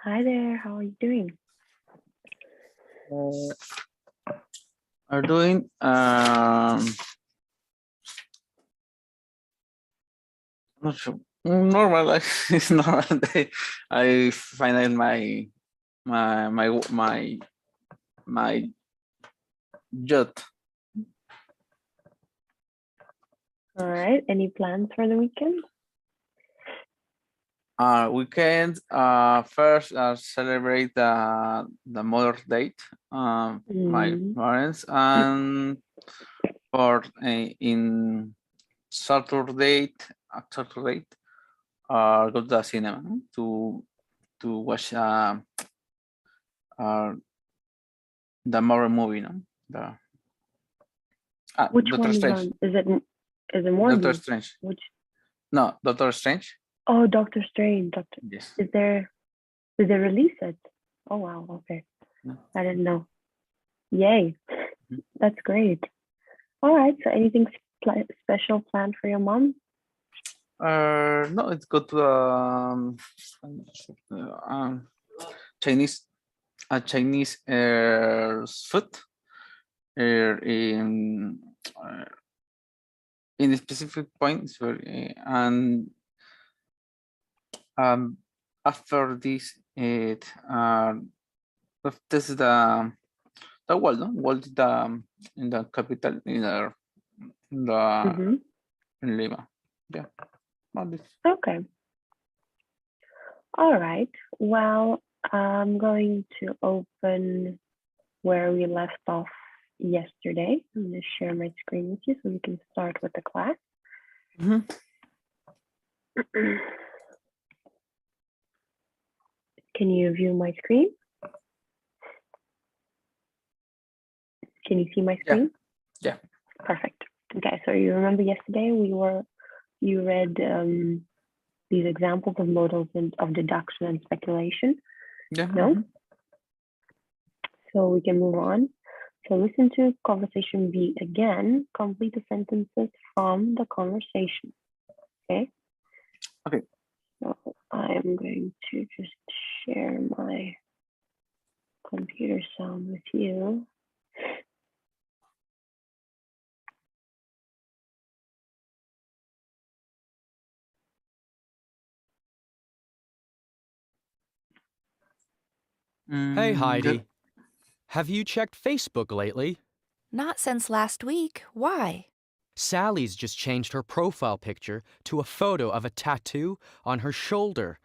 Hi there, how are you doing? Are doing not sure. Normal. It's normal day. I find my yacht. All right, any plans for the weekend? Weekend. First, celebrate the Mother's Day. My parents, and for in Saturday, go to the cinema to watch the Marvel movie, no? Which Doctor one is Strange. on? Is it more? Doctor Strange. Which? No, Doctor Strange. Oh, Doctor Strange. Yes. Did they release it? Oh wow, okay. No. I didn't know. Yay, that's great. All right, so anything special planned for your mom? No, it's go to Chinese food in a specific points, and after this this is the world, no? World in the capital in Lima. Yeah. Okay. All right. Well, I'm going to open where we left off yesterday. I'm going to share my screen with you so we can start with the class. Can you view my screen? Can you see my screen? Yeah. Perfect. Okay, so you remember yesterday you read these examples of modals of deduction and speculation? Yeah. No? So we can move on. So listen to conversation B again. Complete the sentences from the conversation. Okay? Okay. So I'm going to just share my computer sound with you. Hey, Heidi. Have you checked Facebook lately? Not since last week. Why? Sally's just changed her profile picture to a photo of a tattoo on her shoulder.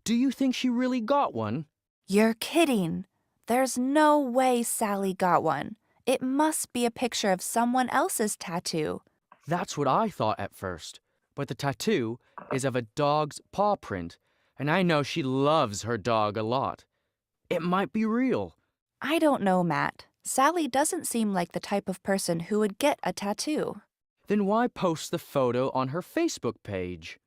Do you think she really got one? You're kidding. There's no way Sally got one. It must be a picture of someone else's tattoo. That's what I thought at first. But the tattoo is of a dog's paw print, and I know she loves her dog a lot. It might be real. I don't know, Matt. Sally doesn't seem like the type of person who would get a tattoo. Then why post the photo on her Facebook page?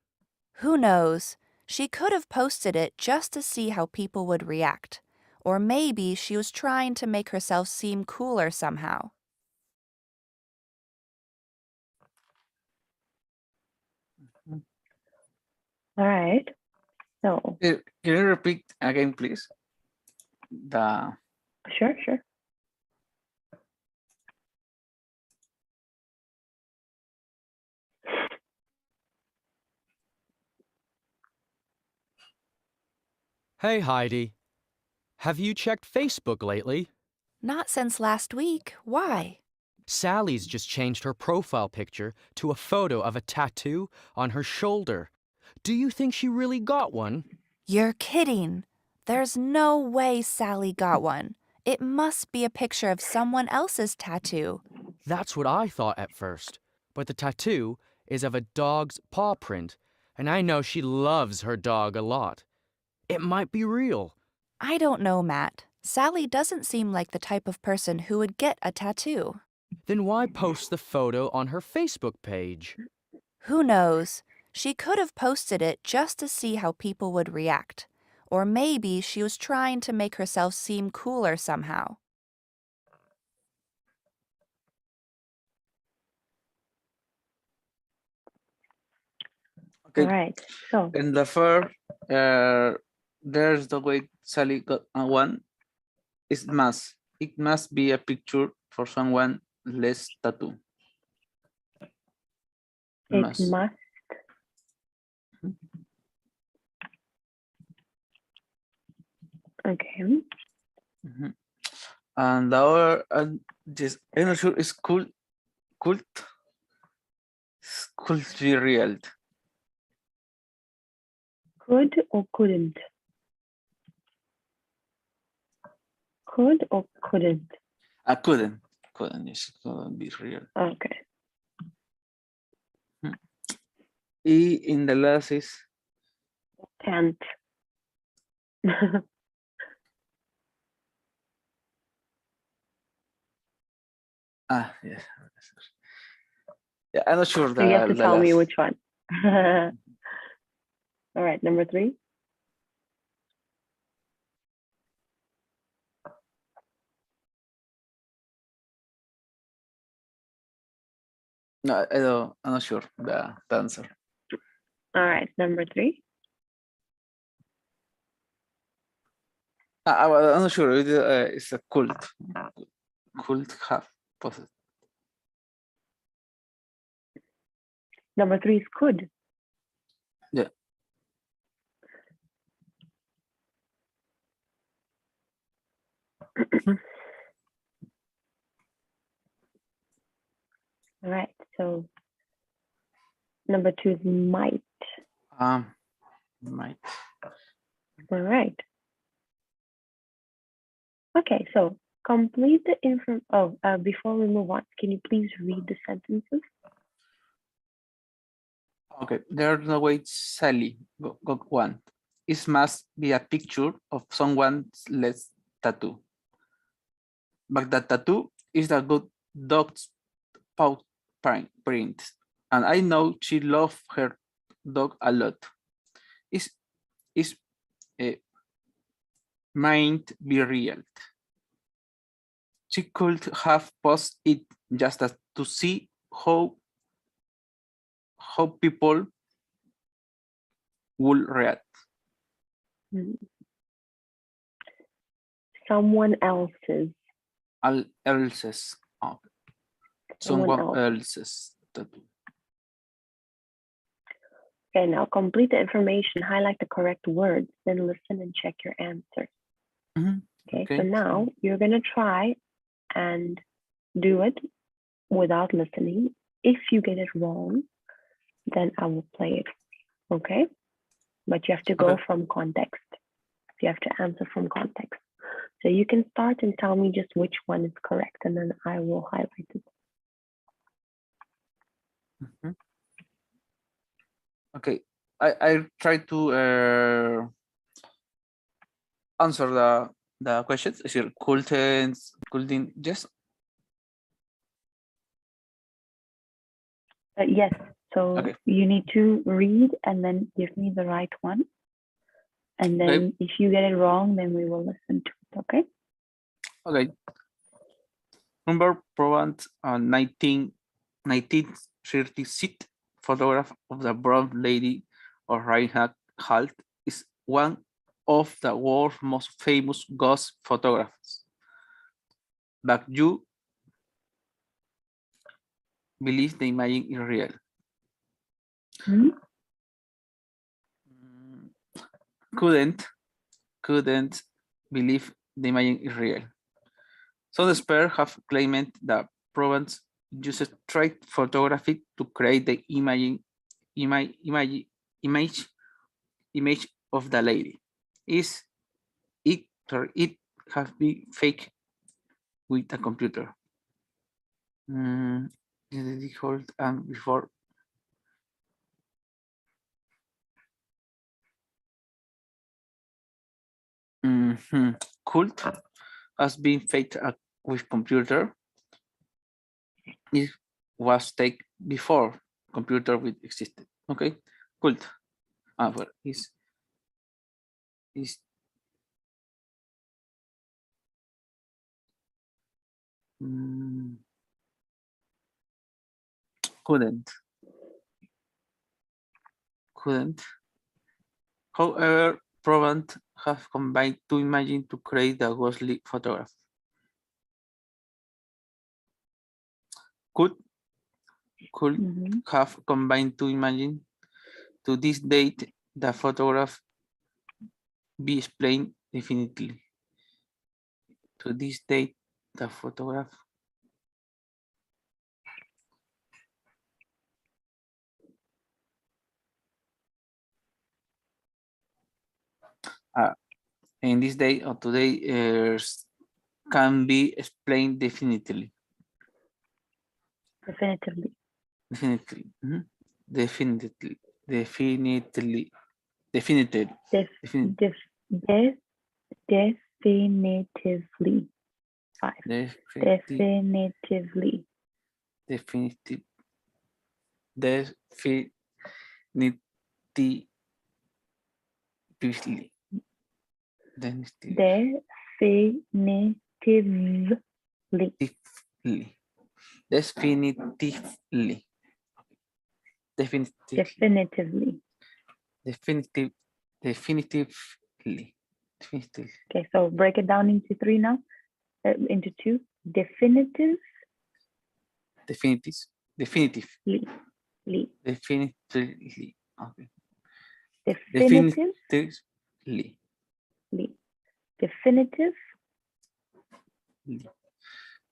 Who knows? She could have posted it just to see how people would react. Or maybe she was trying to make herself seem cooler somehow. All right. So can you repeat again, please? Sure. Hey, Heidi. Have you checked Facebook lately? Not since last week. Why? Sally's just changed her profile picture to a photo of a tattoo on her shoulder. Do you think she really got one? You're kidding. There's no way Sally got one. It must be a picture of someone else's tattoo. That's what I thought at first. But the tattoo is of a dog's paw print, and I know she loves her dog a lot. It might be real. I don't know, Matt. Sally doesn't seem like the type of person who would get a tattoo. Then why post the photo on her Facebook page? Who knows? She could have posted it just to see how people would react. Or maybe she was trying to make herself seem cooler somehow. Okay. All right. So in the first, there's the way Sally got a one. It must be a picture for someone less tattoo. It Must. must. Okay. Mhm. And the other, just I'm not sure, is could be real. Could or couldn't? Could or couldn't? I couldn't, yes, couldn't be real. Okay. Y in the last is Can't. yes. Yeah, I'm not sure So you have to the tell me last. which one. All right, number 3. No, I'm not sure the answer. All right, number 3. I'm not sure. It's a cult. Cult have possessed. Number 3 is could. Yeah. All right, so number 2 is might. Might. All right. Okay, so complete the info. Oh, before we move on, can you please read the sentences? Okay, there's no way Sally got one. It must be a picture of someone's less tattoo. But the tattoo is a good dog's paw print. And I know she loves her dog a lot. Is might be real. She could have posted it just to see how people would react. Someone else's. Else's. Oh. Someone Someone else's tattoo. Okay, now complete the information, highlight the correct words, then listen and check your answers. Okay, so now you're going to try and do it without listening. If you get it wrong, then I will play it. Okay, but you have to go from context. You have to answer from context. So you can start and tell me just which one is correct, and then I will highlight it. Okay, I try to answer the questions. Is it couldn't, yes? Yes, so you need to read and then give me the right one. And then if you get it wrong, then we will listen to it, okay? Okay. Number Provence 1936 photograph of the brown lady of Reinhard Halt is one of the world's most famous ghost photographers. But you believe the image is real. Couldn't believe the image is real. Some experts have claimed that Provence uses street photography to create the image of the lady. It has been fake with a computer. Before. Cult has been faked with computer. It was taken before computer existed. Okay, cult. Well, is couldn't. However, Provence have combined two images to create the ghostly photograph? Could have combined two images. To this date, the photograph be explained definitely. To this date, the photograph in this day or today can be explained definitely. Definitively. Definitely. Definitely. Definitively. Definitively. Five. Definitively. Definitively. Definitively. Definitively. Definitively. Definitively. Okay, so break it down into three now. Into two. Definitive. Definitively. Definitively. Okay. Definitively.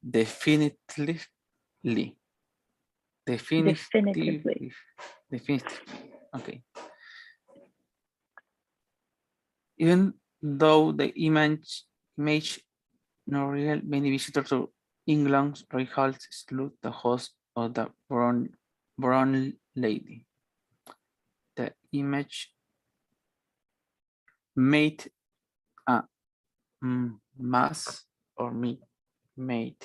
Definitively. Definitively. Definitively. Okay. Even though the image not real, many visitors to England's Royal Halls salute the host of the brown lady. The image made a mass or made Might.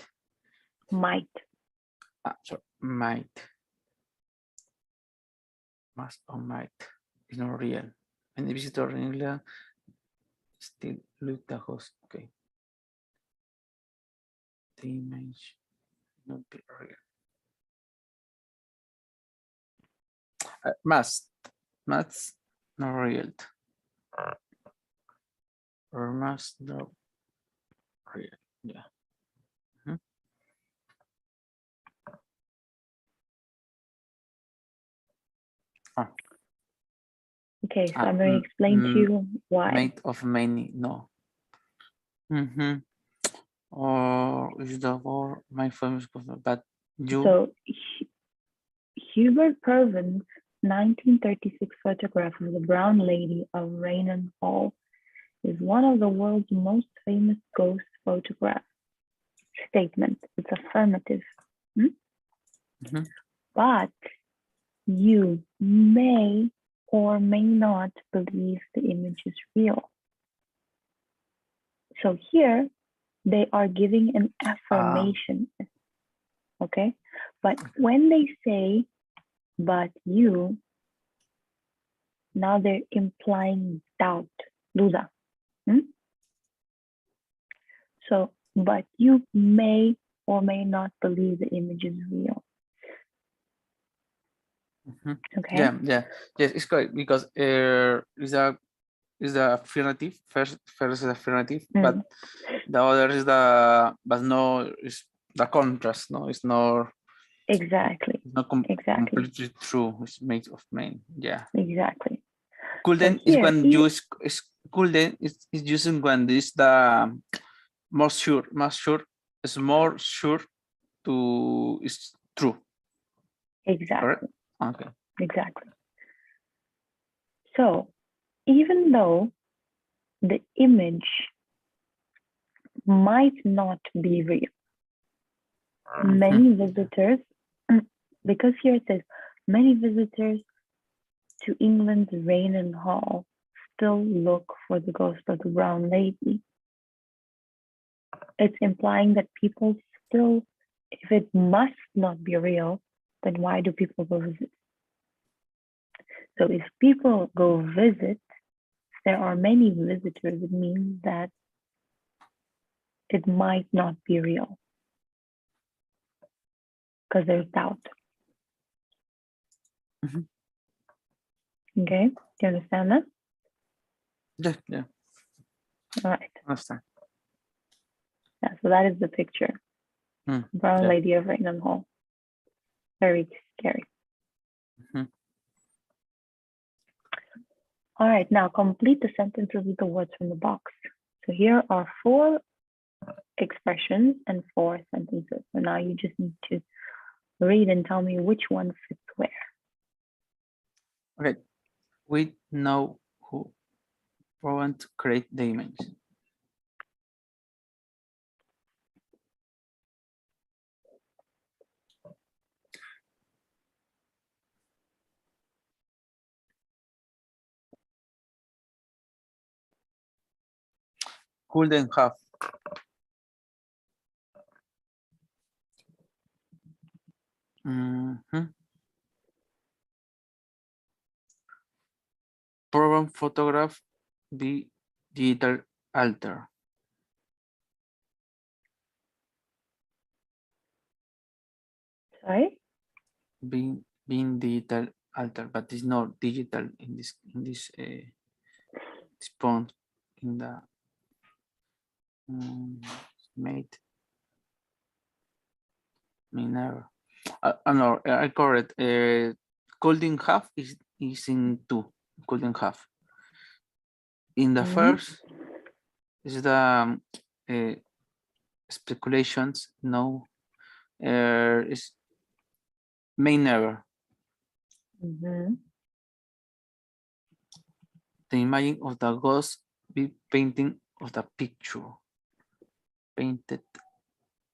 sorry, might mass or might is not real. Many visitors in England still look the host. Okay. The image not be real. Must not real. Or must not real. Yeah. Okay, so I'm going to explain to you why. Made of many, no. Or is the war my famous but you? So Hubert Purvin's 1936 photograph of the brown lady of Raynham Hall is one of the world's most famous ghost photographs. Statement, it's affirmative. But you may or may not believe the image is real. So here they are giving an affirmation, okay? But when they say, but you, now they're implying doubt, duda. So, but you may or may not believe the image is real. Okay. Yeah, yes, it's correct because is the affirmative first is affirmative, but the other is but no is the contrast. No, it's not exactly. It's not completely true. It's made of men. Yeah. Exactly. Couldn't so is when you is couldn't is using when this the more sure is more sure to is true. Exactly. Correct? Okay. Exactly. So even though the image might not be real, many visitors, because here it says many visitors to England's Raynham Hall still look for the ghost of the brown lady. It's implying that people still, if it must not be real, then why do people go visit? So if people go visit, there are many visitors, it means that it might not be real because there's doubt. Okay, do you understand that? Yeah. All right. Understand. Yeah, so that is the picture. Brown lady of Raynham Hall. Very scary. All right, now complete the sentences with the words from the box. So here are 4 expressions and 4 sentences. So now you just need to read and tell me which one fits where. Okay, we know who want to create the image. Couldn't have. Program photograph the digital alter. Sorry? Being digital alter, but it's not digital in this point in the made error. No, I correct. Couldn't have is in 2. Couldn't have. In the first is the speculations. No, is may never. The imagine of the ghost be painting of the picture. Painted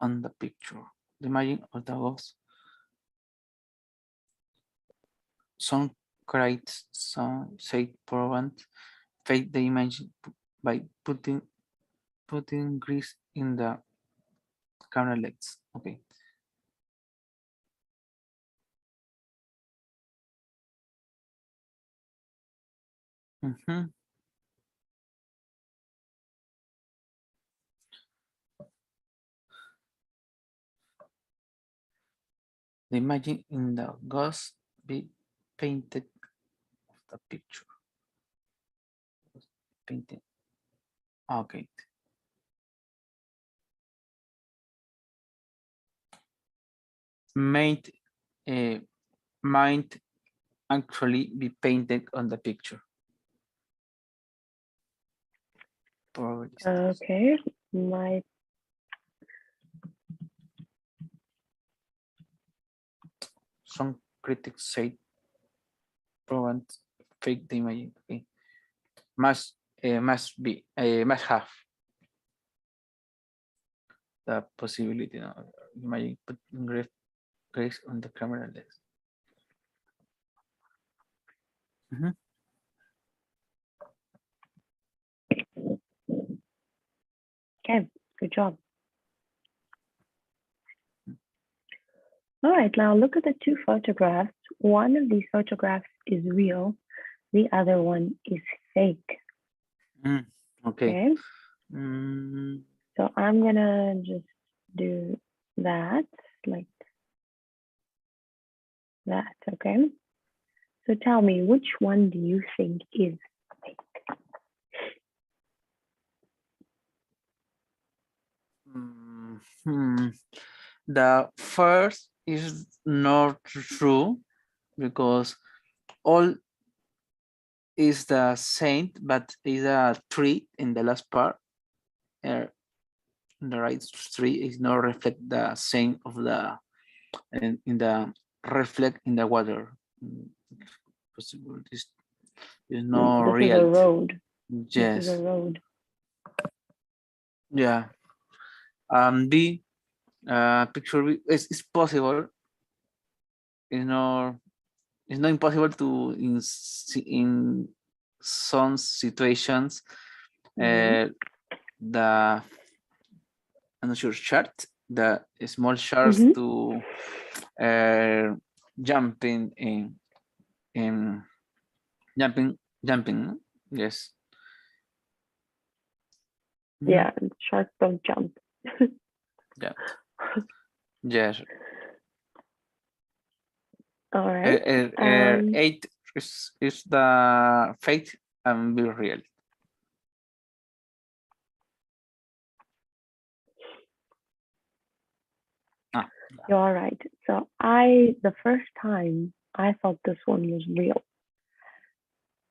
on the picture. The imagine of the ghost. Some critics say prevent fake the image by putting grease in the camera lens. Okay. The image in the ghost be painted of the picture. Painted. Okay. Might actually be painted on the picture. Okay, might. Some critics say prevent fake the image. Okay. Must have the possibility of imagine putting grace on the camera lens. Okay, good job. All right, now look at the 2 photographs. One of these photographs is real. The other one is fake. Okay. So I'm gonna just do that, like that, okay? So tell me, which one do you think is fake? The first is not true because all is the same, but is a 3 in the last part. The right 3 is not reflect the same of the in the reflect in the water. Possibilities is not real. This is a road. Yes. This is a road. Yeah. The picture is possible. It's not impossible to in some situations. The I'm not sure shark, the small sharks to jumping in jumping. Yes. Yeah, sharks don't jump. Yeah. Yes. All right. 8 is the fake and be real. You're all right. So the first time I thought this one was real.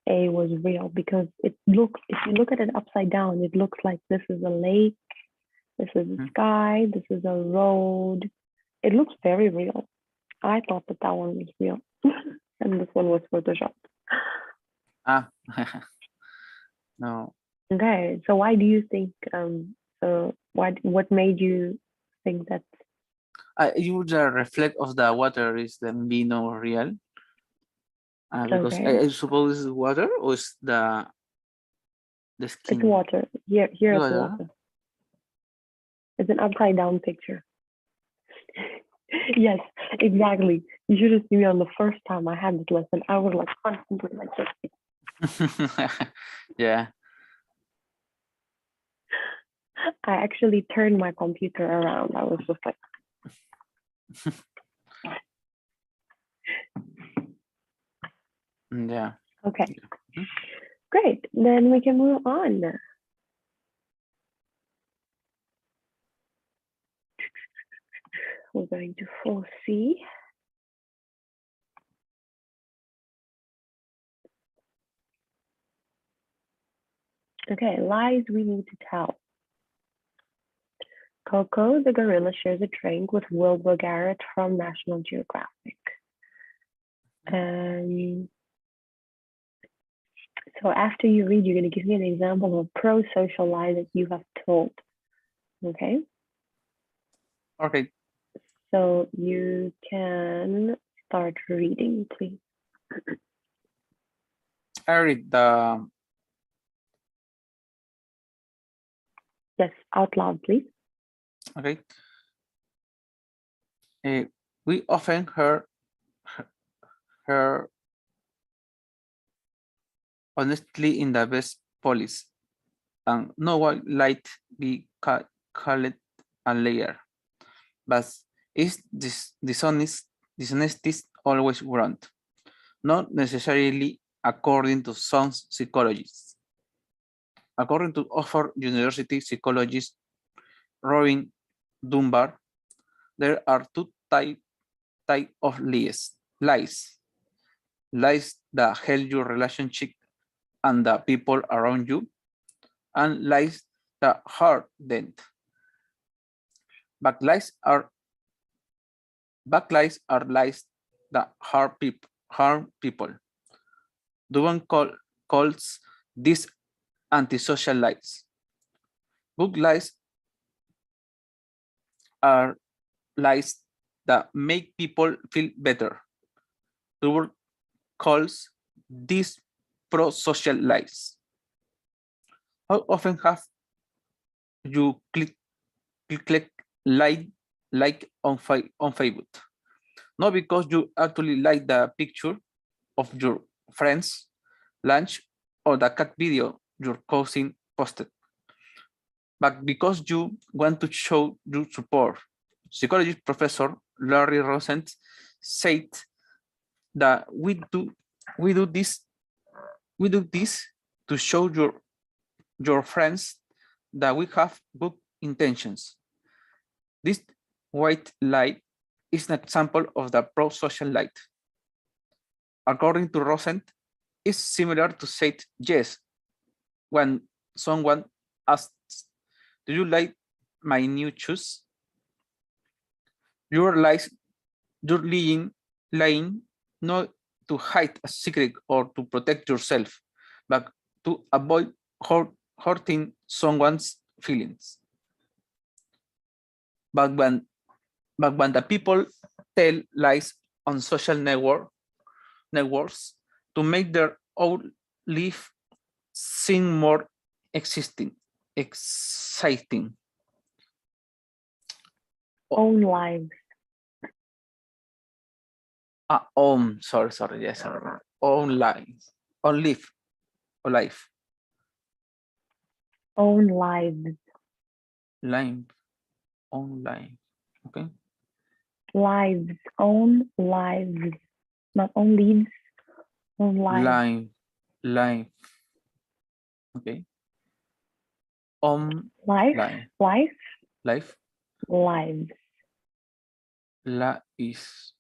A was real because it looks, if you look at it upside down, it looks like this is a lake, this is a sky, this is a road. It looks very real. I thought that one was real. And this one was photoshopped. Ah, no. Okay, so why do you think, what made you think that? The reflect of the water is the vino real. Because Okay. I suppose it's water or is the skin? It's water. Here it's Water. water. It's an upside down picture. Yes, exactly. You should have seen me on the first time I had this lesson. I was like constantly like this. Yeah. I actually turned my computer around. I was just like. Yeah. Okay. Great. Then we can move on. We're going to 4C. Okay, lies we need to tell. Coco the gorilla shares a drink with Wilbur Garrett from National Geographic. So after you read, you're going to give me an example of a pro-social lie that you have told. Okay? Okay. So you can start reading, please. I read the... Yes, out loud, please. Okay. We often hear honestly in the best police, and no one light be called a liar. But is this dishonesty always wrong? Not necessarily according to some psychologists. According to Oxford University psychologist Robin Dunbar, there are two types of lies. Lies that help your relationship and the people around you, and lies that hurt them. Backlies are lies that harm people. Duban calls these antisocial lies. Good lies are lies that make people feel better. Duban calls these pro-social lies. How often have you click like on Facebook? Not because you actually like the picture of your friend's lunch or the cat video your cousin posted, but because you want to show your support. Psychology professor Larry Rosen said that we do this to show your friends that we have good intentions. This white light is an example of the pro-social light. According to Rosen, it's similar to say yes when someone asks, "Do you like my new shoes?" You're lying not to hide a secret or to protect yourself, but to avoid hurting someone's feelings. But when the people tell lies on social networks to make their own life seem more exciting. Own lives. Sorry, yes, sorry. Own lives. Own life. Or life. Own lives. Life. Own life. Okay. Lives. Own lives. Not own leaves. Own lives. Life. Okay. Life. Life. Life. Life. Lives. is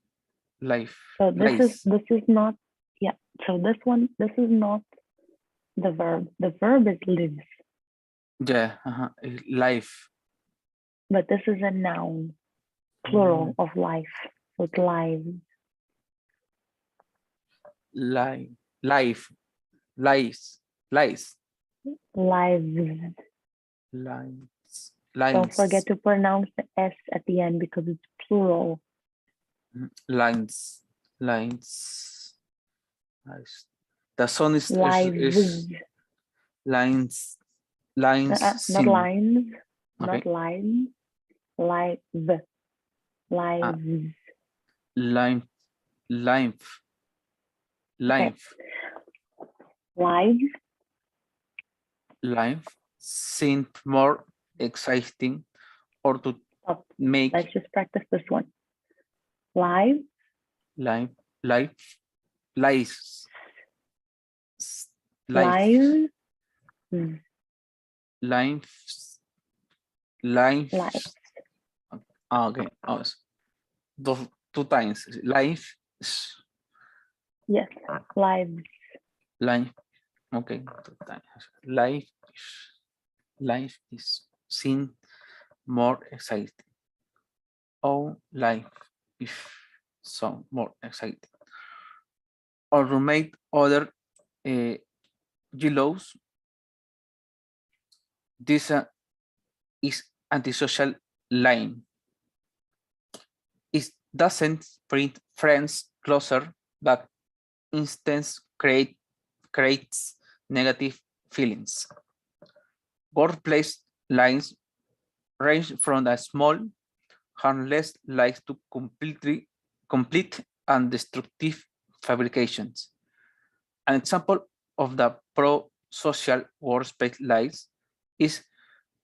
life. So this is not, yeah. So this is not the verb. The verb is lives. Yeah, life. But this is a noun, plural of life. So it's lives. Life. Lives. Lives. Don't forget to pronounce the S at the end because it's plural. Lines. The sun is Lives. Lines. Not lines. Okay. Not lines. Live. Lives. Life. Okay. Lives. Life seemed more exciting, or to make. Let's just practice this one. Live. Life. Okay. Two times. Life. Yes. Lives. Life. Okay. Two times. Life is seen more exciting. Oh, life is so more exciting. Or roommate other yellows. This is antisocial line. It doesn't bring friends closer, but instead creates negative feelings. Workplace lines range from the small, harmless likes to complete and destructive fabrications. An example of the pro-social workspace lies is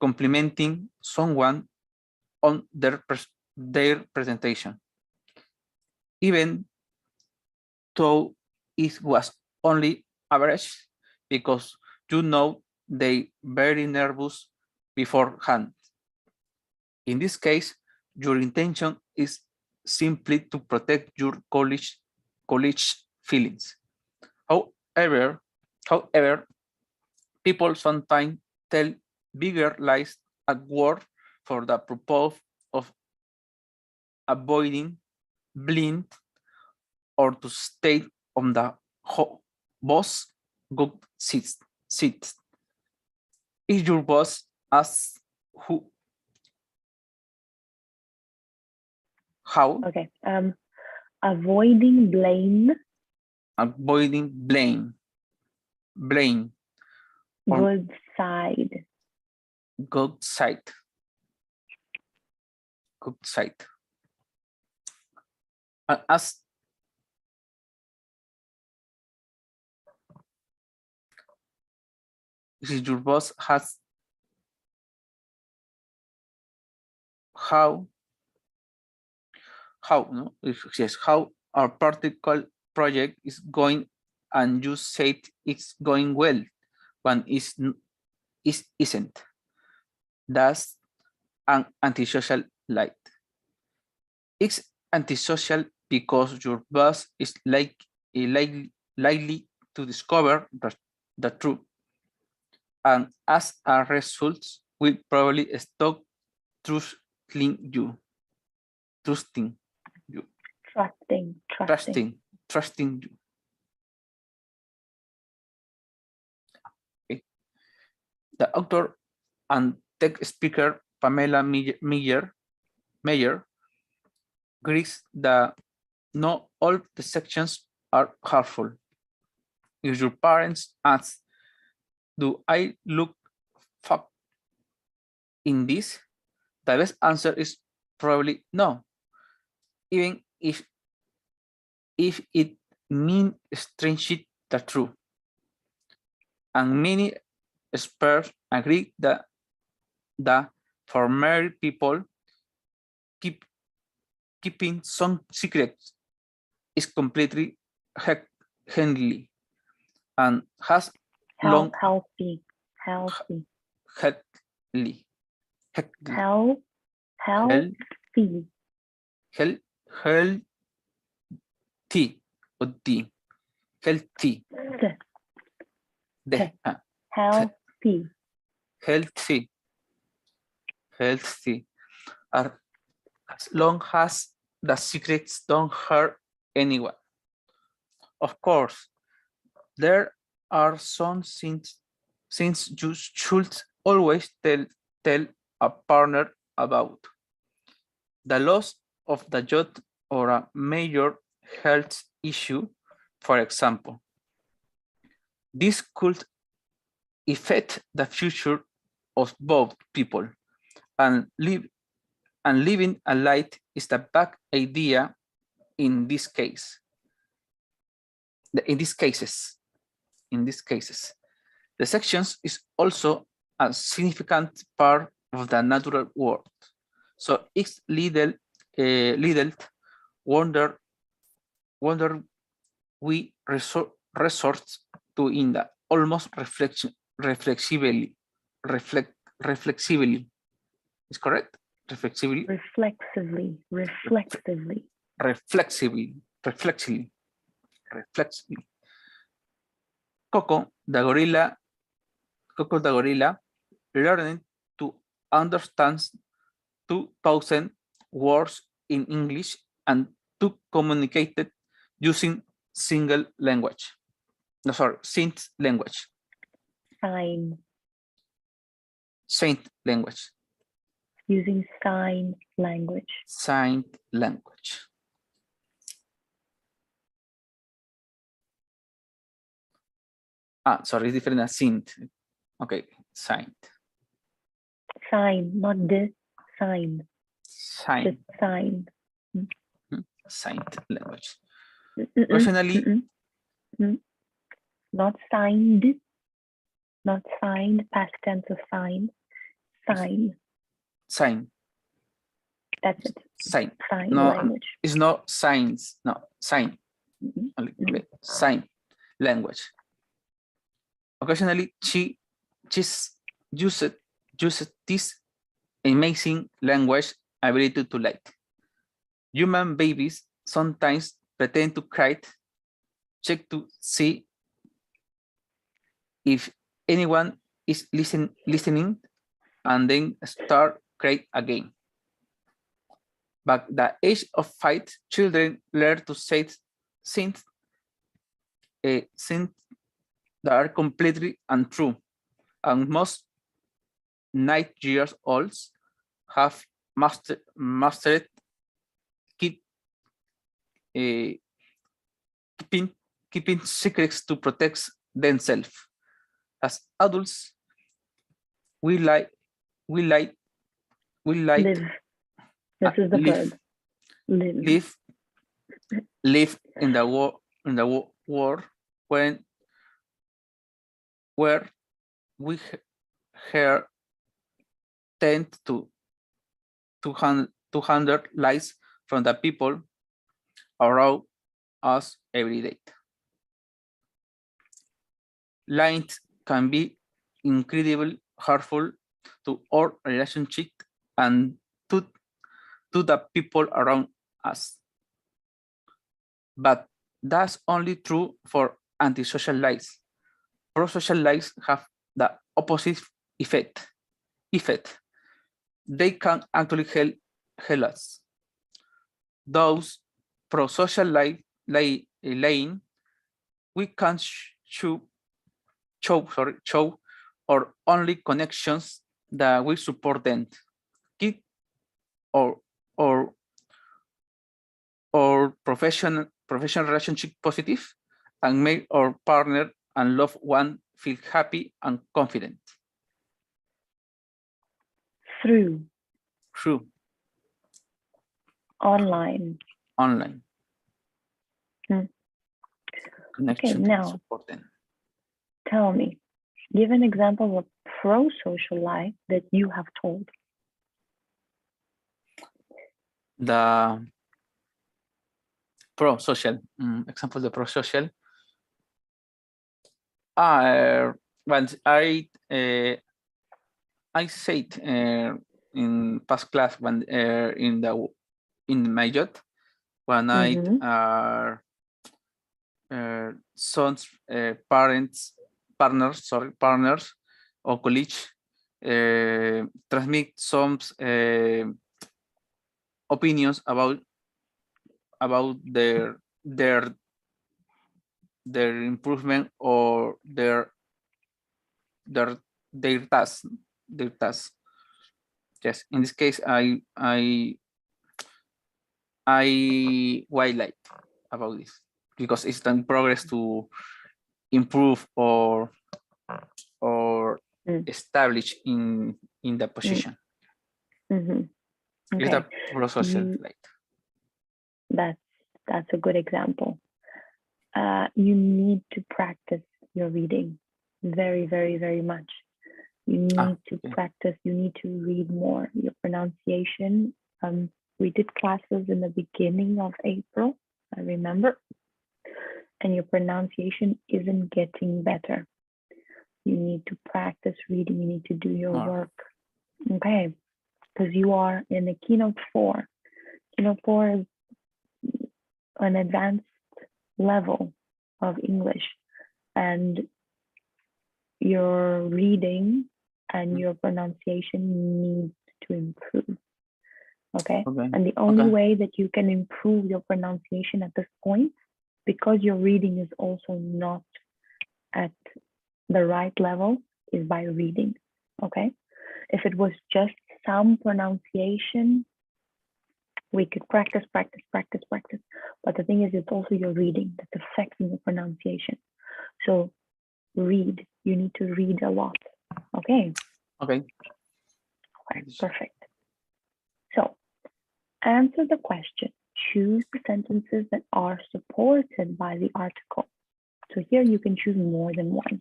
complimenting someone on their presentation, even though it was only average, because you know they very nervous beforehand. In this case, your intention is simply to protect your college feelings. However, people sometimes tell bigger lies at work for the purpose of avoiding blind or to stay on the boss good seat. If your boss asks how? Okay. Avoiding blame. Avoiding blame. Good side. Good side. As if your boss has how our particular project is going, and you said it's going well when it isn't. That's an antisocial light. It's antisocial because your boss is likely to discover the truth, and as a result will probably stop trusting you. Trusting you. Okay. The author and tech speaker Pamela Meyer agrees that not all the sections are harmful. If your parents ask, "Do I look fucked in this?" the best answer is probably no, even if it means strangely the truth. And many experts agree that for married people, keeping some secrets is completely healthy and has healthy. healthy or D. Healthy. Healthy. Healthy. Healthy. As long as the secrets don't hurt anyone. Of course, there are some things you should always tell a partner about. The loss of the job or a major health issue, for example. This could affect the future of both people, and living a life is the bad idea in this case. In these cases, the sections is also a significant part of the natural world. So it's little wonder we resort to in the almost reflexively. Is correct? Reflexively. Reflexively. Coco the gorilla learned to understand 2,000 words in English and to communicate using single language. No, sorry, Saint language. Saint language. Using sign language. Sign language. Sorry, different than Saint. Okay, Saint. Sign, not the sign. Sign. The sign. Saint language. Personally, not signed. Not signed, past tense of sign. Sign. Sign. That's it. Sign. Sign no, language. It's not signs. No, sign. Sign language. Occasionally, she just used this amazing language ability to lie. Human babies sometimes pretend to cry, check to see if anyone is listening, and then start crying again. But the age of 5, children learn to say things that are completely untrue, and most 9-year-olds have mastered keeping secrets to protect themselves. As adults, we like live. This is the verb. Live in the world where we hear 10 to 200 lies from the people around us every day. Lying can be incredibly harmful to our relationship and to the people around us. But that's only true for antisocial lies. Pro-social lies have the opposite effect. They can actually help us. Those pro-social lying, we can show or only connections that will support them, keep or professional relationship positive, and make our partner and loved one feel happy and confident. Through. Online. Connection okay, now support them. Tell me, give an example of a pro-social lie that you have told. The pro-social example, the pro-social. When I said in past class when in my job One night are sons, partners, or colleagues transmit some opinions about their improvement or their task. Yes, in this case, I highlight about this because it's in progress to improve or establish in the position. Okay. It's a pro-social light. That's a good example. You need to practice your reading very, very, very much. You need to practice. You need to read more. Your pronunciation. We did classes in the beginning of April, I remember, and your pronunciation isn't getting better. You need to practice reading. You need to do your work. Okay, because you are in the keynote 4. Keynote 4 is an advanced level of English, and your reading and your pronunciation needs to improve. Okay, and the only way that you can improve your pronunciation at this point, because your reading is also not at the right level, is by reading. Okay, if it was just some pronunciation, we could practice. But the thing is, it's also your reading that's affecting your pronunciation. So read. You need to read a lot. Okay. Okay. Perfect. So answer the question. Choose the sentences that are supported by the article. So here you can choose more than one.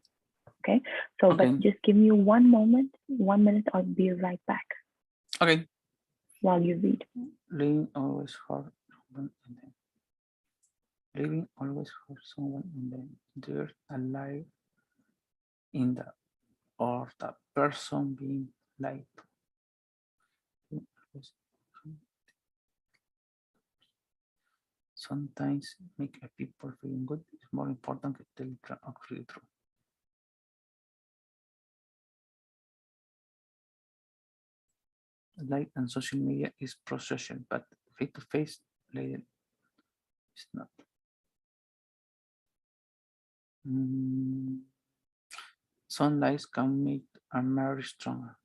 Okay. So, but just give me 1 moment. 1 minute. I'll be right back. Okay. While you read. Reading always hard. Reading always hurts someone and then they're alive in the or the person being lied to. Sometimes make a people feeling good is more important than actually true. Light and social media is pro-social, but face-to-face later is not. Some lies can make a marriage stronger.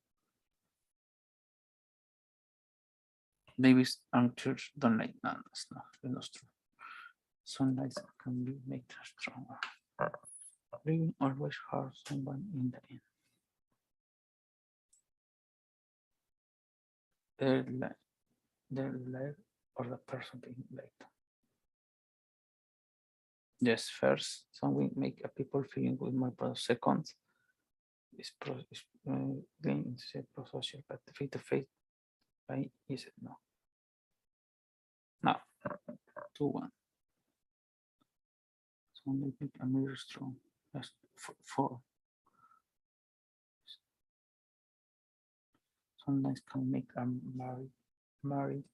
Babies and church don't like. No, that's not true. Some lies can be made stronger. Reading always hurts someone in the end. Their life or the person being late. Yes, first, some will make a people feeling good more, but second, is pro-social, but face-to-face, is it no? No, 2-1. Some will make a mirror strong. That's 4. Some lies can make a marriage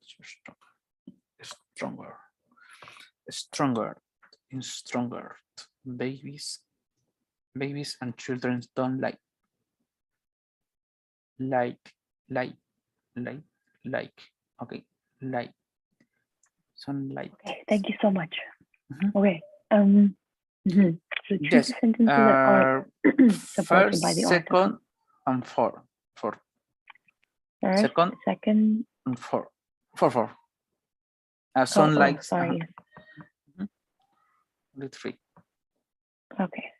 stronger. Babies and children don't like. Okay, like. Sunlight. Okay, thank you so much. Okay. So choose the sentences that are supported by the article. Second, and 4. First, second, and 4. 4. Sunlight. Sorry. Only 3. Okay.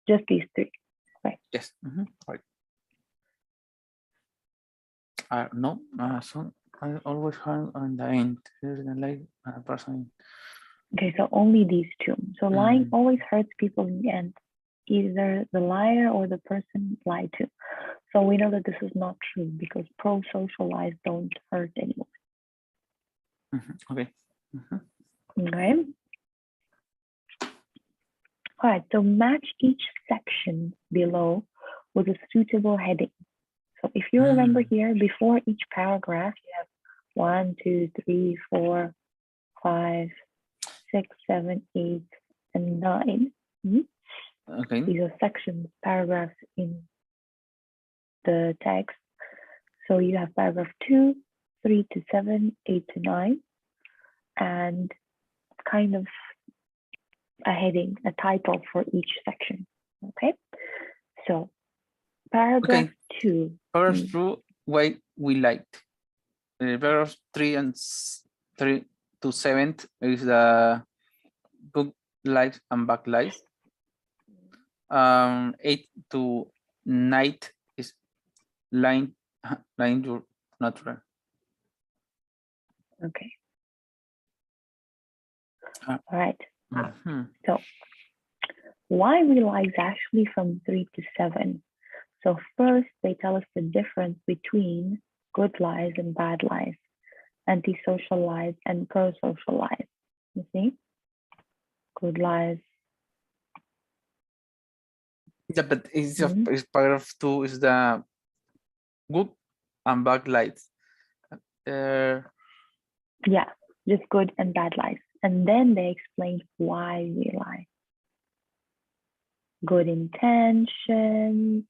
Just these 3. Right. Yes. Right. No. So I always hang on the end. Here's the like person. Okay, so only these 2. So lying always hurts people in the end. Either the liar or the person lied to. So we know that this is not true because pro-social lies don't hurt anyone. Okay. Okay. All right, so match each section below with a suitable heading. So if you remember here, before each paragraph, you have 1, 2, 3, 4, 5, 6, 7, 8, and 9. Okay. These are sections, paragraphs in the text. So you have paragraph 2, 3 to 7, 8 to 9, and kind of a heading, a title for each section. Okay. So paragraph 2. Paragraph 2, why we liked. Paragraph 3 and 3 to 7 is the good lives and bad lives. 8 to 9 is line your natural. Okay. All right. So why we lie is actually from 3 to 7. So first, they tell us the difference between good lies and bad lies, antisocial lies and pro-social lies. You see? Good lies. Yeah, but it's paragraph 2 is the good and bad lies. Yeah, just good and bad lies. And then they explain why we lie. Good intentions,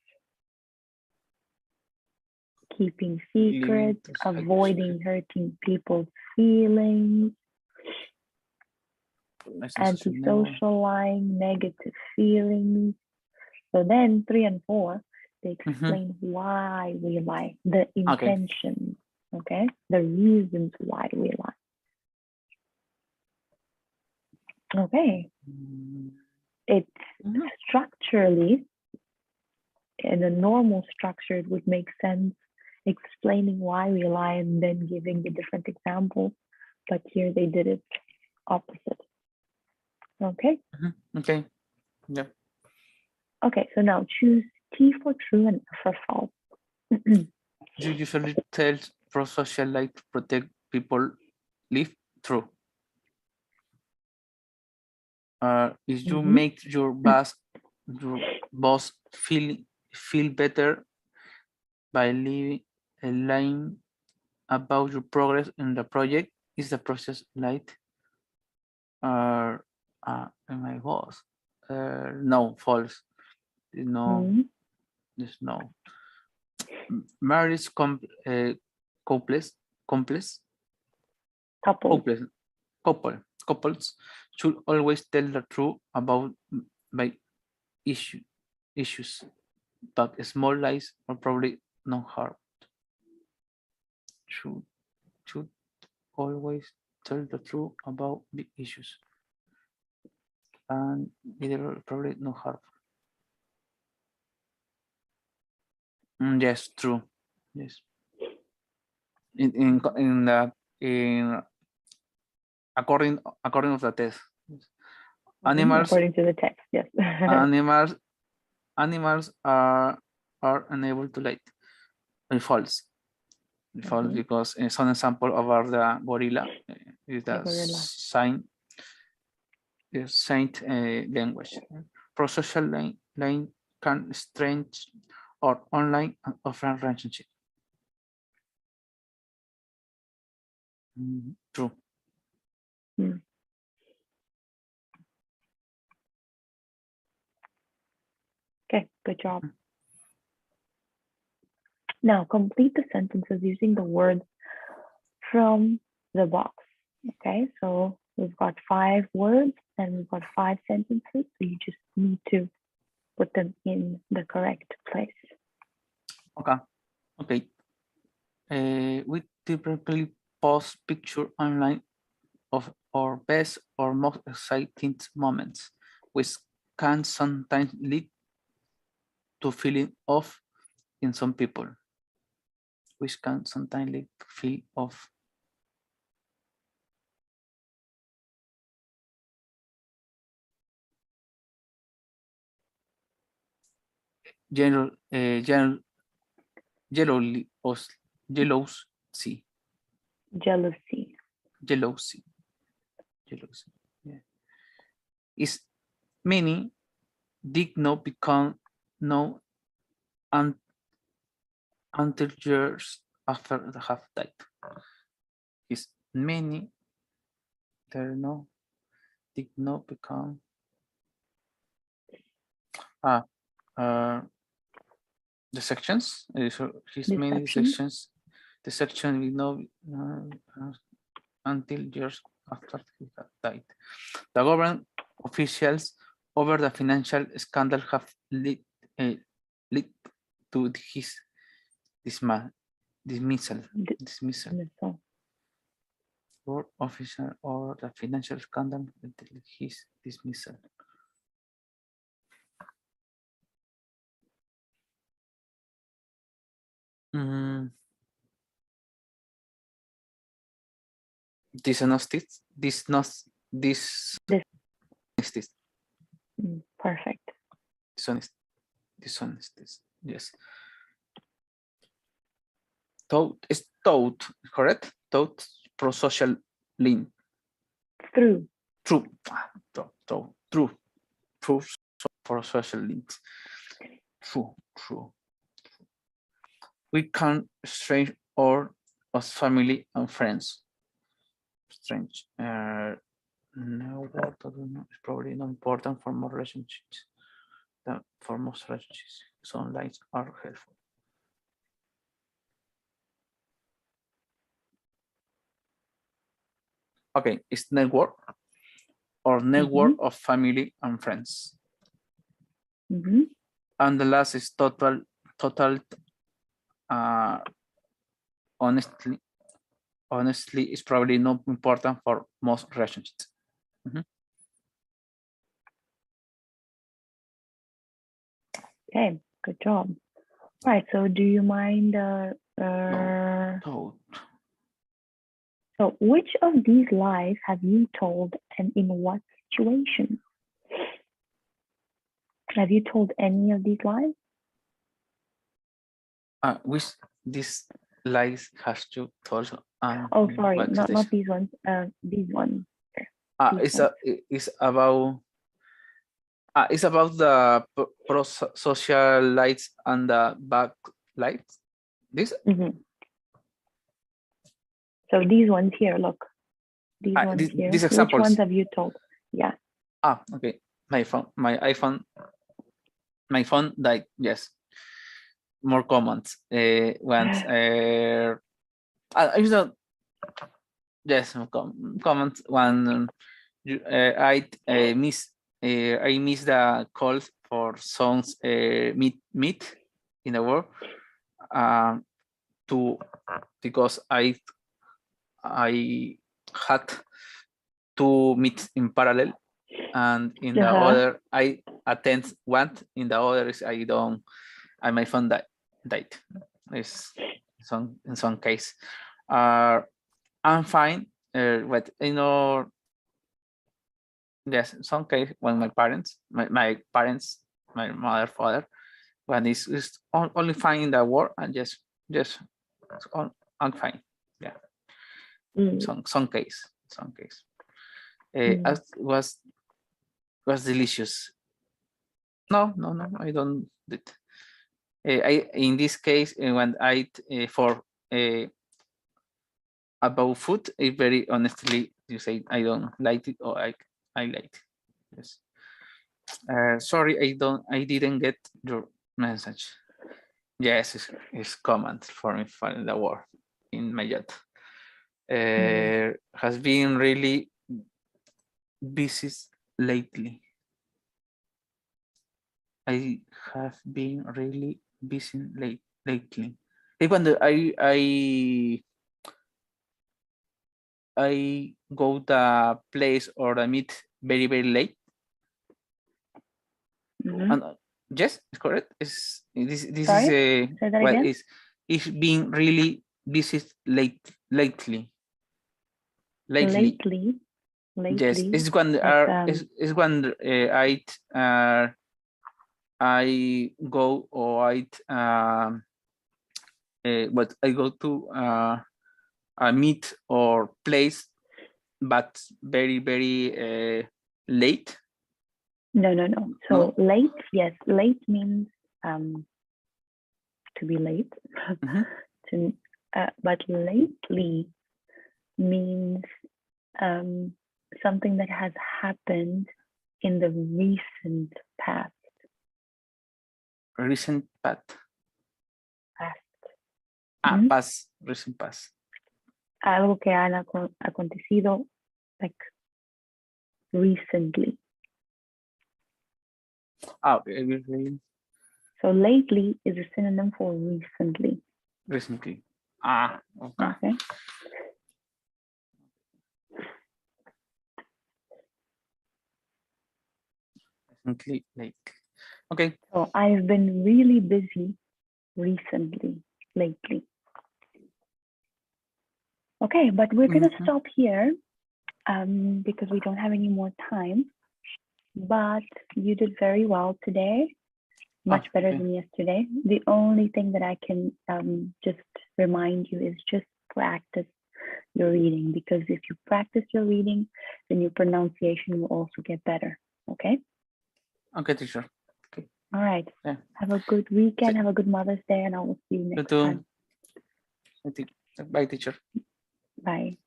keeping secrets, avoiding hurting people's feelings, antisocial lying, negative feelings. So then 3 and 4, they explain why we lie, the intentions, okay? The reasons why we lie. Okay. It's structurally, in a normal structure, it would make sense explaining why we lie and then giving the different examples. But here they did it opposite. Okay. Okay. Yeah. Okay. So now choose T for true and F for false. You usually tell pro-social lie to protect people live true. If you make your boss feel better by leaving a line about your progress in the project, is the process light? My boss? No, false. No, there's no. Marriage couples couples should always tell the truth about by issues, but small lies are probably no harm. Should always tell the truth about big issues, and either probably no harm. Yes, true. Yes. In according to the test. Animals, according to the text, yes. animals are unable to lie. False. False, because some example of the gorilla is the saint language. Pro-social line can strange or online and offline relationship. True. Okay, good job. Now complete the sentences using the words from the box. Okay, so we've got 5 words and we've got 5 sentences. So you just need to put them in the correct place. Okay. We typically post picture online of our best or most exciting moments, which can sometimes lead to feeling off in some people. Which can sometimes lead to feel off. Jealousy. Yeah. Is meaning did not become known until years after they have died. is many. There no did not become. The sections. His many sections. The section we know until years after he had died. The government officials over the financial scandal have led to his dismissal. Or official or the financial scandal until his dismissal. Dishonesty. Perfect. Dishonesty. Yes. Taught is taught, correct? Taught pro-social link. True. True. True. For social links. True. We can strange or as family and friends. Strange. No word is probably not important for more relationships than for most relationships. Some lines are helpful. Okay, it's network or network of family and friends. And the last is total. Honestly, it's probably not important for most relationships. Okay, good job. All right, so do you mind? No. So, which of these lies have you told, and in what situation? Have you told any of these lies? Which these lies has to told? Oh, sorry, not these ones. These ones. It's about the pro-social lights and the back lights. This. So these ones here, look. These ones here. These examples. Which ones have you told? Yeah. Okay. My iPhone died. Yes. More comments. Once. Yes. Comments. One. I miss the calls for songs. Meet in the world. Because I had to meet in parallel, and in the other I attend one. In the other is I don't. And my phone died. Is in some case. I'm fine. But yes, in some case when my parents, my mother, father, when is only fine in the world, and just I'm fine. Yeah. Some case. Was delicious. No, I don't did. In this case, when I for about food, very honestly, you say I don't like it or I like it. Yes. Sorry, I didn't get your message. Yes, it's comment for me for the word in my chat. Has been really busy lately. I have been really busy lately. When I go the place or I meet very late. And yes, it's correct. This Sorry? is well, it's been really busy lately. Yes, it's when it's when I go or but I go to a meet or place, but very late. No. So late, yes, late means to be late. But lately means something that has happened in the recent past. Recent past. Past. Past. Recent past. Algo que ha acontecido like recently. Okay. So lately is a synonym for recently. Recently. Okay. Recently, lately. Okay. So I've been really busy recently, lately. Okay, but we're going to stop here because we don't have any more time. But you did very well today, much better than yesterday. The only thing that I can just remind you is just practice your reading, because if you practice your reading, then your pronunciation will also get better. Okay? Okay, teacher. Okay. All right. Yeah. Have a good weekend. Have a good Mother's Day, and I will see you next time. Bye, teacher. Bye.